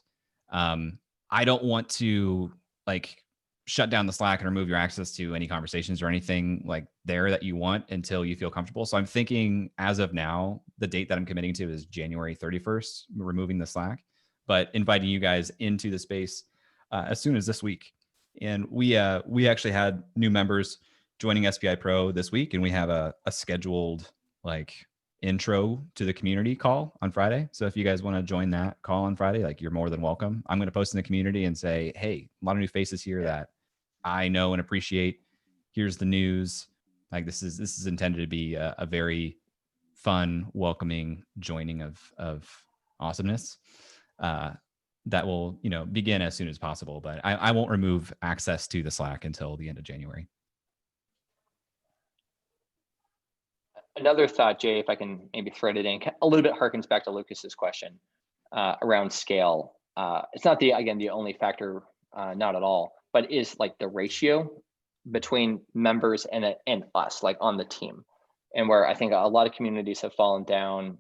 I don't want to like shut down the Slack and remove your access to any conversations or anything like there that you want until you feel comfortable. So I'm thinking as of now, the date that I'm committing to is January 31st, removing the Slack, but inviting you guys into the space as soon as this week. And we actually had new members joining SPI Pro this week, and we have a scheduled like intro to the community call on Friday. So if you guys want to join that call on Friday, like, you're more than welcome. I'm going to post in the community and say, hey, a lot of new faces here that I know and appreciate. Here's the news. Like, this is intended to be a very fun, welcoming joining of awesomeness. that will, begin as soon as possible. But I won't remove access to the Slack until the end of January. Another thought, Jay, if I can maybe thread it in, a little bit harkens back to Lucas's question around scale. It's not the only factor, not at all, but is like the ratio between members and us, like on the team. And where I think a lot of communities have fallen down,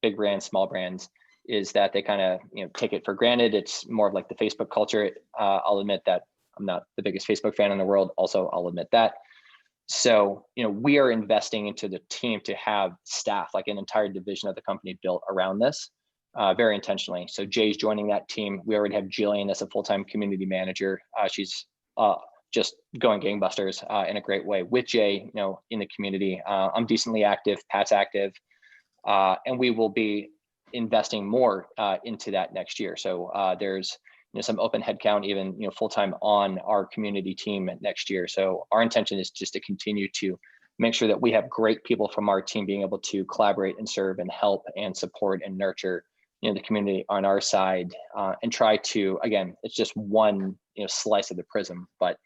big brands, small brands, is that they kind of take it for granted. It's more of like the Facebook culture. I'll admit that I'm not the biggest Facebook fan in the world. Also, I'll admit that. So, we are investing into the team to have staff, like an entire division of the company built around this very intentionally. So Jay's joining that team. We already have Jillian as a full-time community manager. She's just going gangbusters in a great way with Jay, in the community. I'm decently active, Pat's active, and we will be investing more into that next year. So there's some open headcount, even full-time on our community team next year. So our intention is just to continue to make sure that we have great people from our team being able to collaborate and serve and help and support and nurture the community on our side, and try to, again, it's just one slice of the prism, but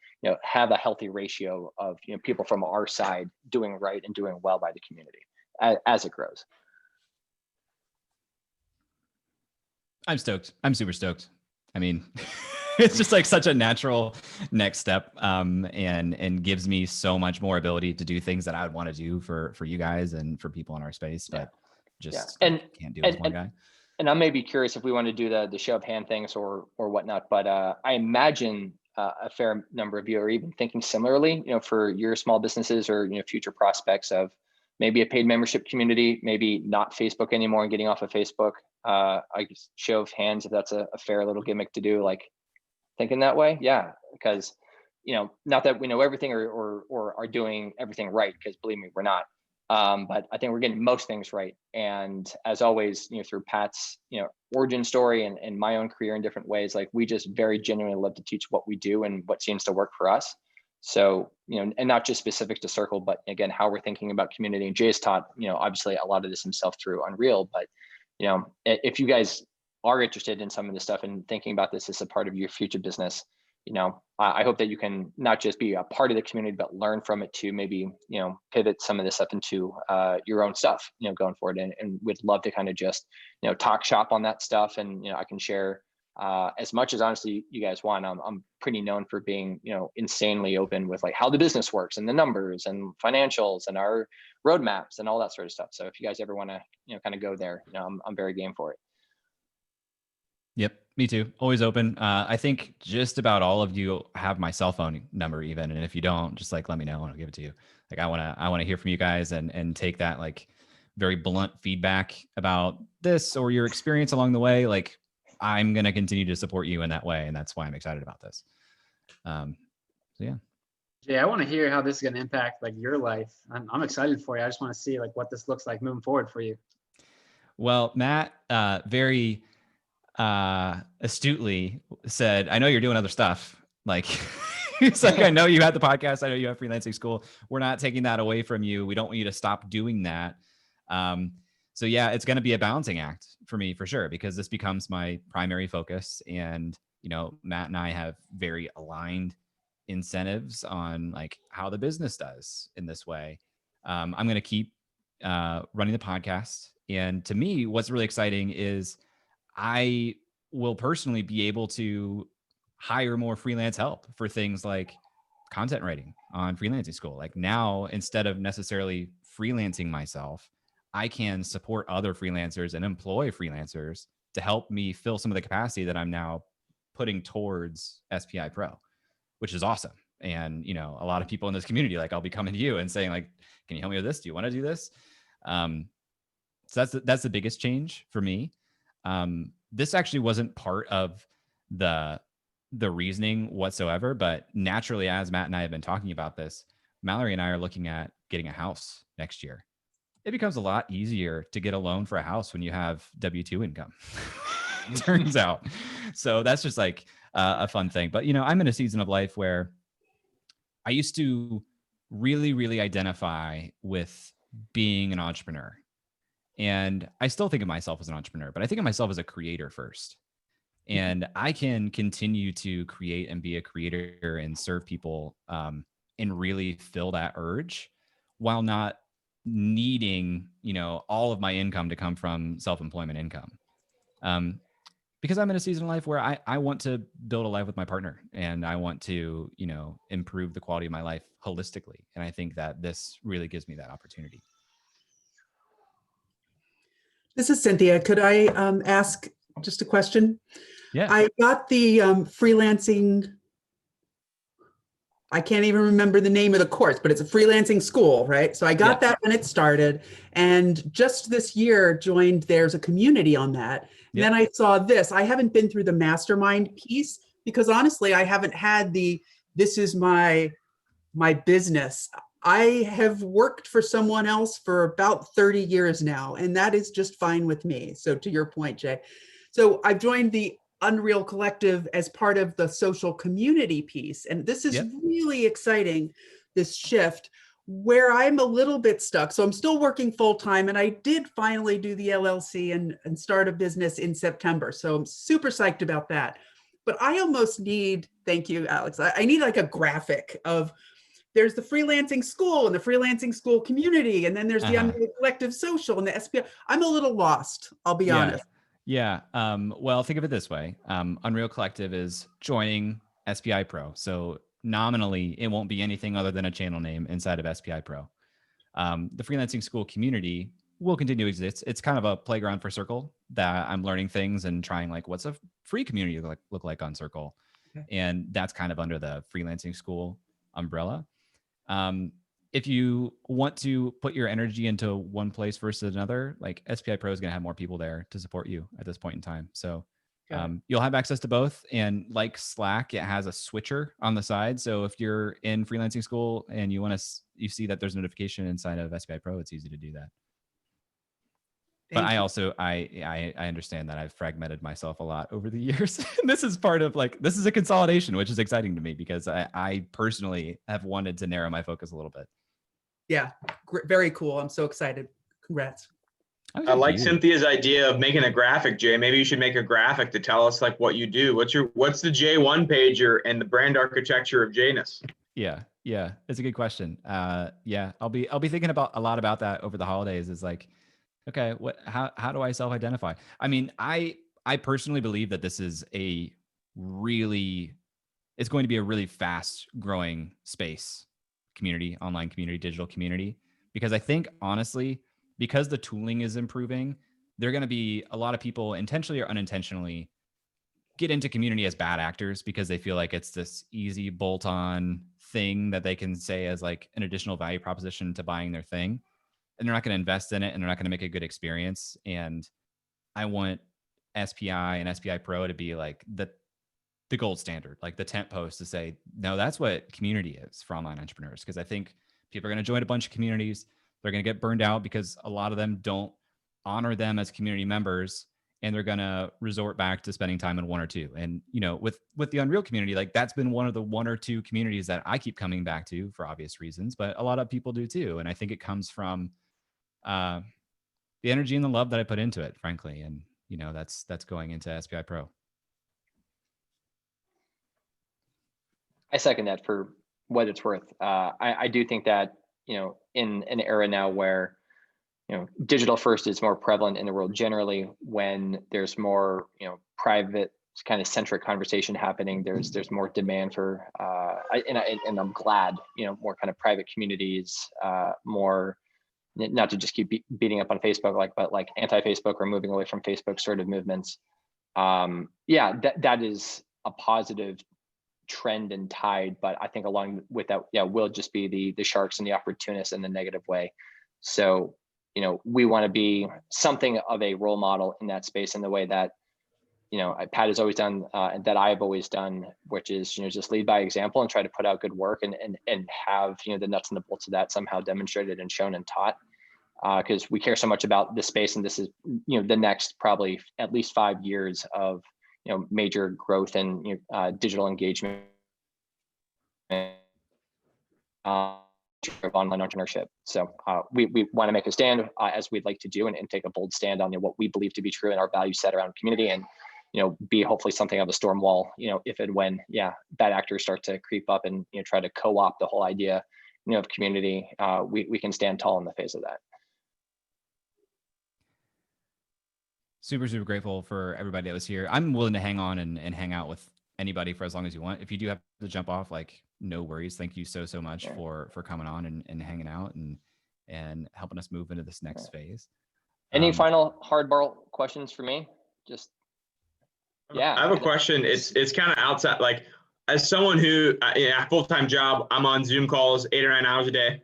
have a healthy ratio of people from our side doing right and doing well by the community as it grows. I'm stoked. I'm super stoked. I mean, it's just like such a natural next step, and gives me so much more ability to do things that I would want to do for you guys and for people in our space, but just can't do it as one guy. And I may be curious if we want to do the show of hand things or whatnot, but I imagine a fair number of you are even thinking similarly, for your small businesses or future prospects of maybe a paid membership community, maybe not Facebook anymore and getting off of Facebook. I guess show of hands if that's a fair little gimmick to do, like thinking that way. Yeah, because not that we know everything or are doing everything right, because believe me, we're not. But I think we're getting most things right. And as always, through Pat's origin story and my own career in different ways, like we just very genuinely love to teach what we do and what seems to work for us. So, and not just specific to Circle, but again, how we're thinking about community. And Jay's taught, obviously a lot of this himself through Unreal, but if you guys are interested in some of this stuff and thinking about this as a part of your future business, I hope that you can not just be a part of the community, but learn from it to maybe, pivot some of this up into your own stuff, going forward. And we'd love to kind of just, talk shop on that stuff. And, I can share as much as honestly you guys want. I'm pretty known for being, insanely open with like how the business works and the numbers and financials and our roadmaps and all that sort of stuff. So if you guys ever want to, kind of go there, I'm very game for it. Yep, me too. Always open. I think just about all of you have my cell phone number even. And if you don't, just like, let me know and I'll give it to you. Like I want to hear from you guys and take that like very blunt feedback about this or your experience along the way. Like I'm going to continue to support you in that way. And that's why I'm excited about this. So yeah. Yeah, I want to hear how this is going to impact like your life. I'm excited for you. I just want to see like what this looks like moving forward for you. Well, Matt, very astutely said, I know you're doing other stuff. Like it's like, I know you had the podcast. I know you have freelancing school. We're not taking that away from you. We don't want you to stop doing that. So yeah, it's going to be a balancing act for me for sure, because this becomes my primary focus. And, Matt and I have very aligned incentives on like how the business does in this way. I'm going to keep running the podcast. And to me, what's really exciting is I will personally be able to hire more freelance help for things like content writing on freelancing school. Like now, instead of necessarily freelancing myself, I can support other freelancers and employ freelancers to help me fill some of the capacity that I'm now putting towards SPI Pro, which is awesome. And, a lot of people in this community, like I'll be coming to you and saying like, can you help me with this? Do you want to do this? So that's the biggest change for me. This actually wasn't part of the reasoning whatsoever, but naturally, as Matt and I have been talking about this, Mallory and I are looking at getting a house next year. It becomes a lot easier to get a loan for a house when you have W-2 income. Turns out. So that's just like a fun thing. But, I'm in a season of life where I used to really, really identify with being an entrepreneur. And I still think of myself as an entrepreneur, but I think of myself as a creator first. And I can continue to create and be a creator and serve people and really feel that urge while not needing, all of my income to come from self-employment income. Because I'm in a season of life where I want to build a life with my partner, and I want to, improve the quality of my life holistically. And I think that this really gives me that opportunity. This is Cynthia. Could I ask just a question? Yeah. I got the freelancing, I can't even remember the name of the course, but it's a freelancing school, right? So I got that when it started, and just this year joined, there's a community on that. And then I saw this. I haven't been through the mastermind piece because honestly, I haven't had this is my business. I have worked for someone else for about 30 years now, and that is just fine with me. So to your point, Jay. So I've joined the Unreal Collective as part of the social community piece. And this is really exciting, this shift where I'm a little bit stuck. So I'm still working full time, and I did finally do the LLC and start a business in September. So I'm super psyched about that. But I almost need, thank you, Alex, I need like a graphic of, there's the freelancing school and the freelancing school community, and then there's the Unreal Collective social and the SPI. I'm a little lost, I'll be honest. Yeah. Well, think of it this way. Unreal Collective is joining SPI Pro. So nominally, it won't be anything other than a channel name inside of SPI Pro. The freelancing school community will continue to exist. It's kind of a playground for Circle that I'm learning things and trying, like, what's a free community look like on Circle? And that's kind of under the freelancing school umbrella. If you want to put your energy into one place versus another, like SPI Pro is going to have more people there to support you at this point in time. So you'll have access to both. And like Slack, it has a switcher on the side. So if you're in freelancing school and you see that there's a notification inside of SPI Pro, it's easy to do that. But I also, I understand that I've fragmented myself a lot over the years. This is part of this is a consolidation, which is exciting to me because I personally have wanted to narrow my focus a little bit. Yeah, very cool. I'm so excited. Congrats. I like Cynthia's idea of making a graphic, Jay. Maybe you should make a graphic to tell us like what you do. What's the J1 pager and the brand architecture of Janus? Yeah, it's a good question. Yeah, I'll be thinking a lot about that over the holidays. Is like, okay, how do I self-identify? I mean, I personally believe that this is it's going to be a really fast growing space, community, online community, digital community, because I think honestly, because the tooling is improving, there are going to be a lot of people intentionally or unintentionally get into community as bad actors because they feel like it's this easy bolt-on thing that they can say as like an additional value proposition to buying their thing. And they're not going to invest in it, and they're not going to make a good experience. And I want SPI and SPI Pro to be like the gold standard, like the tent post to say, no, that's what community is for online entrepreneurs. Because I think people are going to join a bunch of communities. They're going to get burned out because a lot of them don't honor them as community members, and they're going to resort back to spending time in one or two. And, with the Unreal community, like that's been one of the one or two communities that I keep coming back to for obvious reasons, but a lot of people do too. And I think it comes from the energy and the love that I put into it, frankly. And, that's going into SPI Pro. I second that for what it's worth. I do think that, in an era now where, digital first is more prevalent in the world generally, when there's more, private kind of centric conversation happening, there's more demand for, and I'm glad, more kind of private communities, more, not to just keep beating up on Facebook, but like anti-Facebook or moving away from Facebook sort of movements. That is a positive trend and tide, but I think along with that, will just be the sharks and the opportunists in the negative way. So, we want to be something of a role model in that space in the way that, Pat has always done, and that I've always done, which is, just lead by example and try to put out good work and have, the nuts and the bolts of that somehow demonstrated and shown and taught. Because we care so much about this space, and this is, the next probably at least 5 years of, major growth and digital engagement of online entrepreneurship. So we want to make a stand as we'd like to do and take a bold stand on what we believe to be true in our value set around community. And be hopefully something of a storm wall, if and when, bad actors start to creep up and, try to co-opt the whole idea, of community, we can stand tall in the face of that. Super, super grateful for everybody that was here. I'm willing to hang on and hang out with anybody for as long as you want. If you do have to jump off, like, no worries. Thank you so much for coming on and hanging out and helping us move into this next phase. Any final hardball questions for me? Just, I have a question. It's kind of outside, like, as someone who, a full-time job, I'm on Zoom calls 8 or 9 hours a day.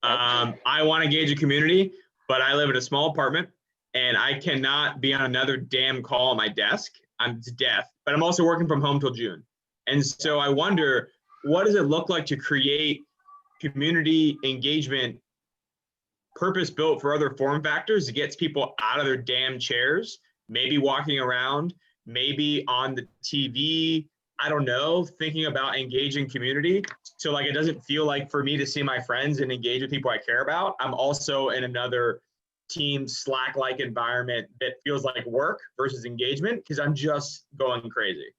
I want to engage a community, but I live in a small apartment and I cannot be on another damn call at my desk. I'm to death, but I'm also working from home till June. And so I wonder, what does it look like to create community engagement purpose-built for other form factors that gets people out of their damn chairs, maybe walking around, maybe on the TV, I don't know, thinking about engaging community. So like, it doesn't feel like for me to see my friends and engage with people I care about, I'm also in another team Slack-like environment that feels like work versus engagement, because I'm just going crazy.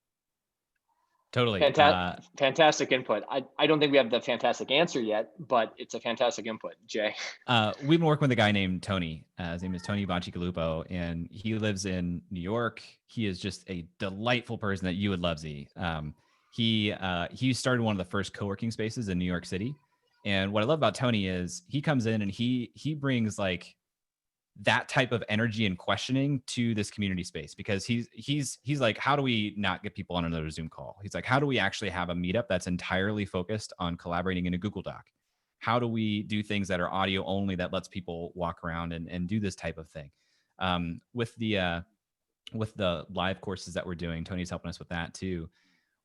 Totally. Fantastic input. I don't think we have the fantastic answer yet, but it's a fantastic input, Jay. We've been working with a guy named Tony. His name is Tony Bacigalupo, and he lives in New York. He is just a delightful person that you would love, Z. He started one of the first co-working spaces in New York City. And what I love about Tony is he comes in and he brings like that type of energy and questioning to this community space, because he's like, how do we not get people on another Zoom call? He's like, how do we actually have a meetup that's entirely focused on collaborating in a Google Doc? How do we do things that are audio only that lets people walk around and do this type of thing? With the live courses that we're doing, Tony's helping us with that too.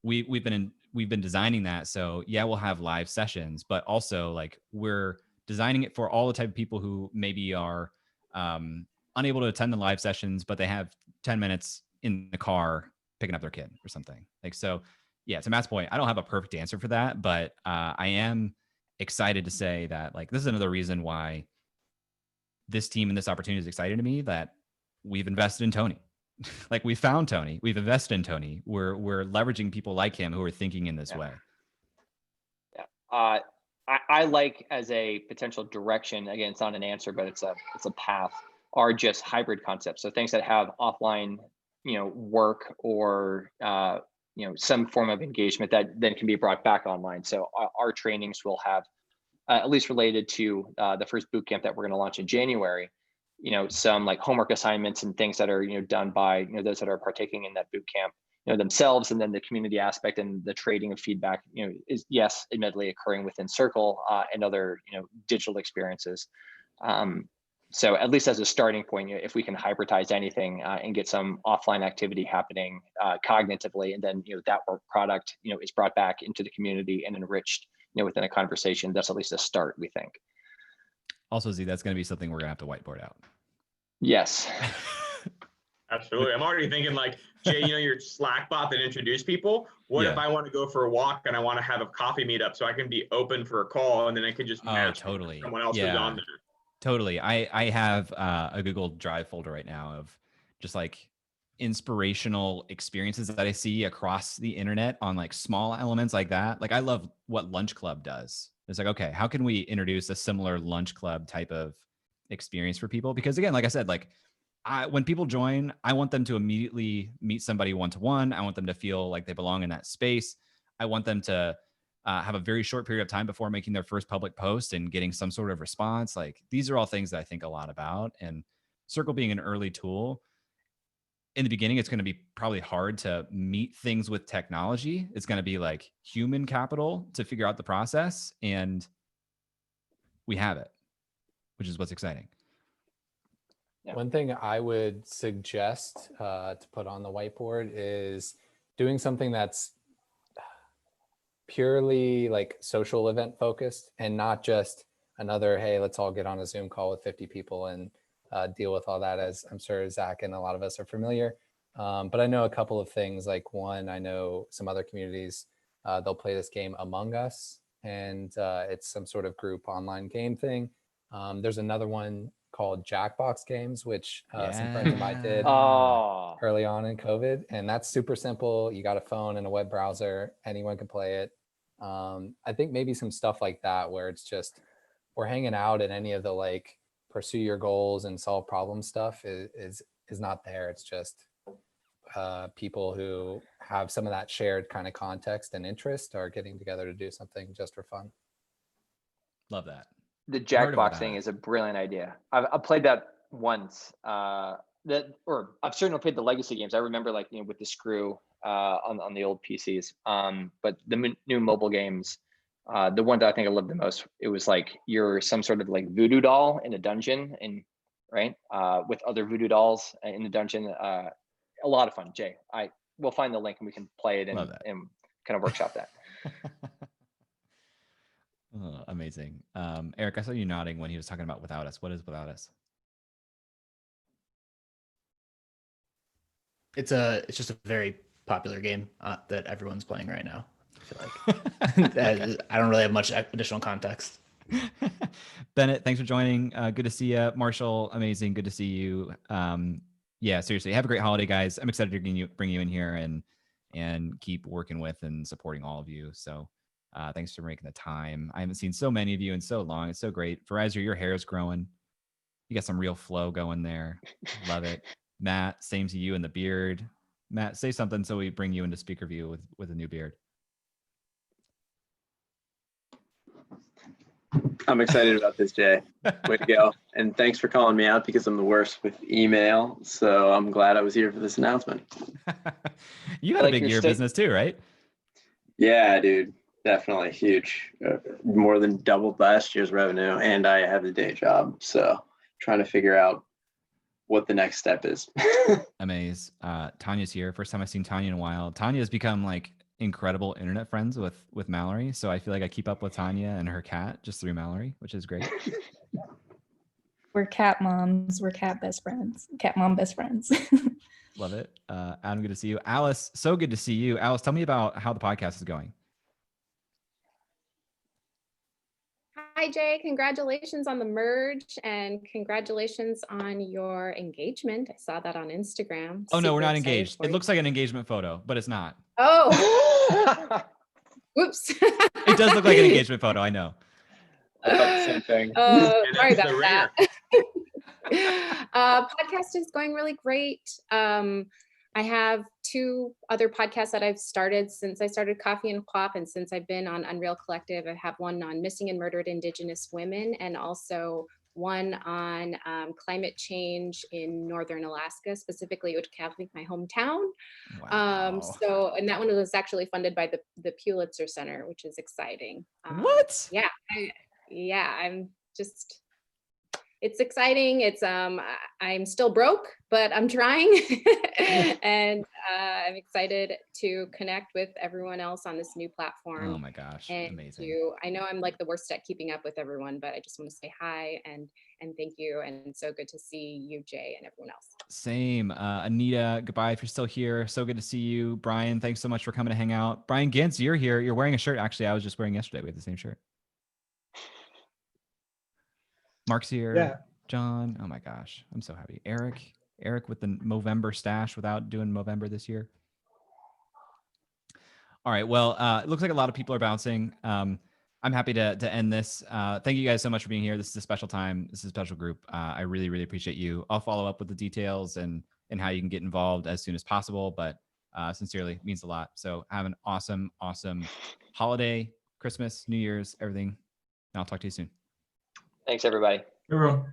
We've been designing that. So yeah, we'll have live sessions, but also like we're designing it for all the type of people who maybe are unable to attend the live sessions, but they have 10 minutes in the car picking up their kid or something. Like, so yeah, to Matt's point, I don't have a perfect answer for that, but I am excited to say that like, this is another reason why this team and this opportunity is exciting to me, that we've invested in Tony. Like, we found Tony, we've invested in Tony. We're leveraging people like him who are thinking in this way. Yeah. I like, as a potential direction, again, it's not an answer, but it's a path, are just hybrid concepts. So things that have offline, work or, some form of engagement that then can be brought back online. So our trainings will have, at least related to the first boot camp that we're going to launch in January, some like homework assignments and things that are, done by, those that are partaking in that boot camp, themselves, and then the community aspect and the trading of feedback, is, yes, admittedly occurring within Circle and other, digital experiences. So at least as a starting point, if we can hybridize anything and get some offline activity happening cognitively, and then, that work product, is brought back into the community and enriched, within a conversation, that's at least a start, we think. Also, Z, that's going to be something we're going to have to whiteboard out. Yes. Absolutely. I'm already thinking like, Jay, your Slack bot that introduced people. What if I want to go for a walk and I want to have a coffee meetup so I can be open for a call, and then I can just match someone else who's on there. Totally. I have a Google Drive folder right now of just like inspirational experiences that I see across the internet on like small elements like that. Like, I love what Lunch Club does. It's like, okay, how can we introduce a similar Lunch Club type of experience for people? Because again, like I said, like, when people join, I want them to immediately meet somebody one-to-one. I want them to feel like they belong in that space. I want them to have a very short period of time before making their first public post and getting some sort of response. Like, these are all things that I think a lot about. And Circle being an early tool, in the beginning, it's going to be probably hard to meet things with technology. It's going to be like human capital to figure out the process. And we have it, which is what's exciting. Yeah. One thing I would suggest to put on the whiteboard is doing something that's purely like social event focused, and not just another, hey, let's all get on a Zoom call with 50 people and deal with all that, as I'm sure Zach and a lot of us are familiar. But I know a couple of things. Like, one, I know some other communities, they'll play this game Among Us, and it's some sort of group online game thing. There's another one called Jackbox games, which some friends of mine did early on in COVID. And that's super simple. You got a phone and a web browser. Anyone can play it. I think maybe some stuff like that where it's just we're hanging out, and any of the like pursue your goals and solve problem stuff is not there. It's just people who have some of that shared kind of context and interest are getting together to do something just for fun. Love that. The Jackbox thing is a brilliant idea. I've played that once. I've certainly played the legacy games. I remember with the screw on the old PCs. But the new mobile games, the one that I think I loved the most, it was like you're some sort of like voodoo doll in a dungeon, and with other voodoo dolls in the dungeon. A lot of fun. Jay, we'll find the link and we can play it and kind of workshop that. Oh, amazing. Eric, I saw you nodding when he was talking about Without Us. What is Without Us? It's just a very popular game that everyone's playing right now. I feel like I don't really have much additional context. Bennett, thanks for joining. Good to see you. Marshall, amazing. Good to see you. Yeah, seriously, have a great holiday, guys. I'm excited to bring you in here and keep working with and supporting all of you. So thanks for making the time. I haven't seen so many of you in so long. It's so great. Verizon, your hair is growing. You got some real flow going there. Love it. Matt, same to you and the beard. Matt, say something so we bring you into speaker view with a new beard. I'm excited about this, Jay. Way to go. And thanks for calling me out because I'm the worst with email. So I'm glad I was here for this announcement. You got a big year of business too, right? Yeah, dude. Definitely huge. More than doubled last year's revenue. And I have a day job. So trying to figure out what the next step is. Amaze. Tanya's here. First time I've seen Tanya in a while. Tanya has become like incredible internet friends with Mallory. So I feel like I keep up with Tanya and her cat just through Mallory, which is great. We're cat moms. We're cat best friends. Cat mom best friends. Love it. Adam, good to see you. Alice, so good to see you. Alice, tell me about how the podcast is going. Hi, Jay. Congratulations on the merge and congratulations on your engagement. I saw that on Instagram. Oh, no, we're not engaged. It looks like an engagement photo, but it's not. Oh, whoops. It does look like an engagement photo. I know. I thought the same thing. Sorry about that. Podcast is going really great. I have 2 other podcasts that I've started since I started Coffee and Pop, and since I've been on Unreal Collective. I have one on missing and murdered Indigenous women, and also one on climate change in Northern Alaska, specifically Utqiagvik, my hometown. Wow. And that one was actually funded by the Pulitzer Center, which is exciting. What? Yeah. I'm just... It's exciting. It's I'm still broke, but I'm trying, and I'm excited to connect with everyone else on this new platform. Oh my gosh, and amazing! I know I'm like the worst at keeping up with everyone, but I just want to say hi and thank you, and so good to see you, Jay, and everyone else. Same. Anita, goodbye if you're still here. So good to see you. Brian, thanks so much for coming to hang out. Brian Gintz, you're here. You're wearing a shirt. Actually, I was just wearing yesterday. We have the same shirt. Mark's here. Yeah. John. Oh my gosh. I'm so happy. Eric with the Movember stash without doing Movember this year. All right. Well, it looks like a lot of people are bouncing. I'm happy to end this. Thank you guys so much for being here. This is a special time. This is a special group. I really, really appreciate you. I'll follow up with the details and how you can get involved as soon as possible, but sincerely, it means a lot. So have an awesome, awesome holiday, Christmas, New Year's, everything. And I'll talk to you soon. Thanks, everybody. You're welcome.